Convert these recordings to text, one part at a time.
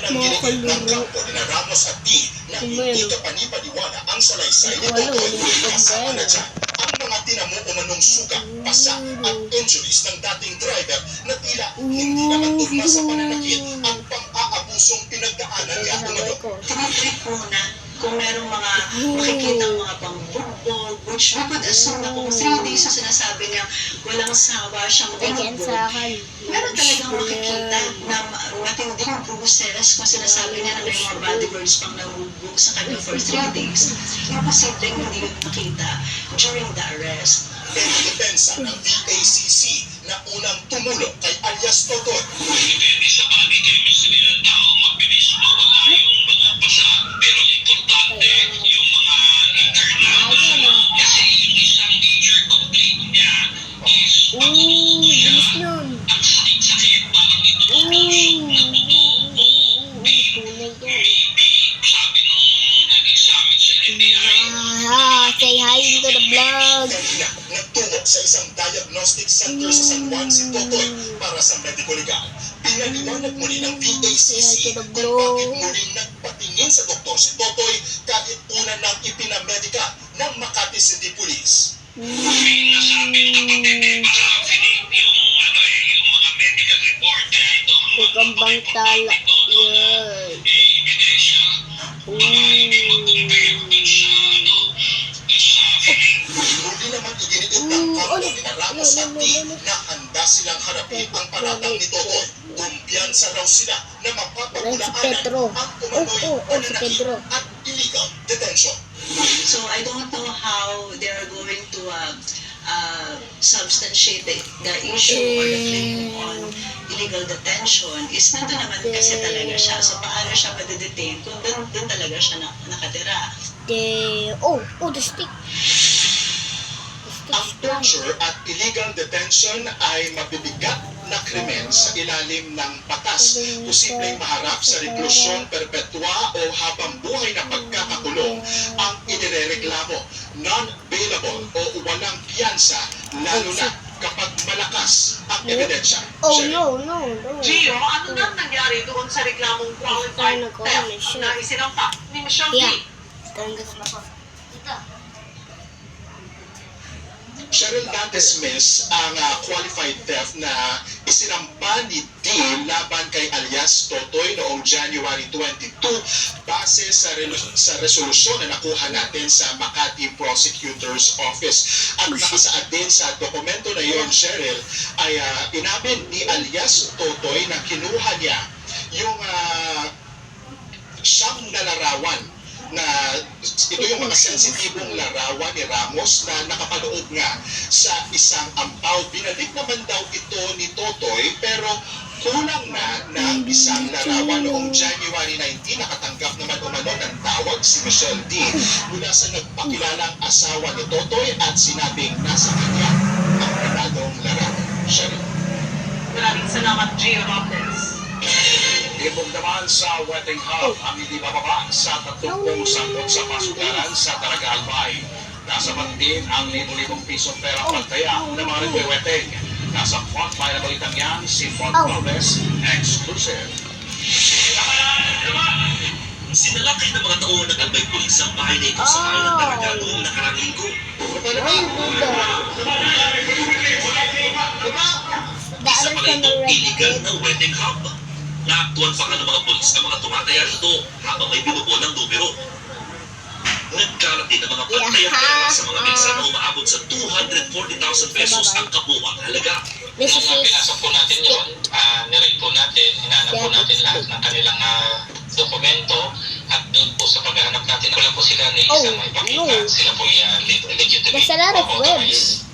ng ginigit ng kampo ni Ramos at D na hindi kapanipaniwala ang salaysay ni Totoy. Kasama na dyan ang mga tinamo umanong sugat, pasa at injuries ng dating driver na tila hindi naman tugma sa pananakit at pang-aabusong pinagdaanan niya umano. Tinitrip muna kung merong mga makikita mga pang-football, which we could assume na kung 3 days sa sinasabi niya walang sawa siyang umabot. Meron talagang makikita na matinding bruises kung sinasabi niya na may mga body burns pang nahubog sa kanya for 3 days. Imposibleng hindi yun makita during the arrest. Pero depensa ng VACC na unang tumulong kay alias Totoy. Depende sa body chemistry ng tao, mabilis mawala yung mga pasa. Pero importante yung mga internal. Kasi yung isang major complaint niya is pag-uusok siya. Ang sakit-sakit, parang ito-uusok na sabi nung nag-examine sa NBI. Say hi to the vlog. Kanina, nagtungo sa isang diagnostic center sa San Juan si Totoy para sa medical legal. Pinaliwanag muli ng VACC kung bakit muli nagpatingin sa doktor si Totoy kahit una nang ipinamedika ng Makati City Police. Nasabi ng kapatid para Philip yung yung mga medical report kaya ito ang mga Ikambang tala. Yan. ebidensya. Muli naman iginiit ng kampo ni Ramos at D na handa silang harapin ang paratang ni Totoy. Kumpiyansa raw sila na mapapagulaanan ang umano'y pananakit at illegal detention. So I don't know how they're going to substantiate the issue or the claim on illegal detention is nandun naman kasi talaga siya. So paano siya madidetain kung doon talaga siya nakatira. The stick. Ang torture at illegal detention ay mabibigat na krimen sa ilalim ng batas. Posibleng maharap sa reklusyon perpetua o habang buhay na pagkakakulong ang inirereklamo. Non-bailable o walang piyansa, lalo na kapag malakas ang ebidensya. No. Gio, ano nang nangyari doon sa reklamong qualified theft na isinampa ni Michelle D? Cheryl na-dismiss ang qualified theft na isinampa ni D laban kay alias Totoy noong January 22 base sa resolusyon na nakuha natin sa Makati Prosecutor's Office. At nakasaad din sa dokumento na yon, Cheryl, ay inamin ni alias Totoy na kinuha niya yung siyang nalarawan na ito yung mga sensitibong larawan ni Ramos na nakapaloob nga sa isang ampaw. Binalik naman daw ito ni Totoy pero kulang na ng isang larawan noong January 19. Nakatanggap naman umano ng tawag si Michelle D mula sa nagpakilalang asawa ni Totoy at sinabing nasa kanya ang pinadong larawan. Cheryl. Maraming salamat, Gio Robles. Ibong naman sa wedding hub ang hindi bababa sa 30 sangkot sa pasukaran sa Talaga Albay. Nasa din ang 1,000 pisong pera pantaya ng mga nagwe-wedding. Nasa frontline na balitang yan si Font Robles, exclusive. Sinalakay ng mga taon ng Albay Police ang bahay na ito sa bahay ng Talaga noong nakarang linggo. Isa pala itong illegal na wedding hub. Naaktuan pa nga ng mga polis na mga tumataya rito habang may binubuo ng numero. Nagkalat din ng mga pantayang pera sa mga mesa na umaabot sa 240,000 pesos ang kabuuang halaga. Nung pinasok po natin yun, nirate po natin, hinanap po natin lahat ng kanilang dokumento at doon po sa paghahanap natin, wala po sila na isang ipakita. Sila po yung legitimate authorized.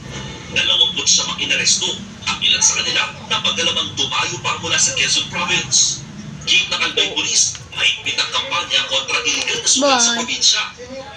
20 sa mga inaresto. Ang ilan sa kanila napagdalamang dumayo pa mula sa Quezon Province. Git ng Albay Police, mahigpit ang kampanya kontra illegal na sugal sa probinsya.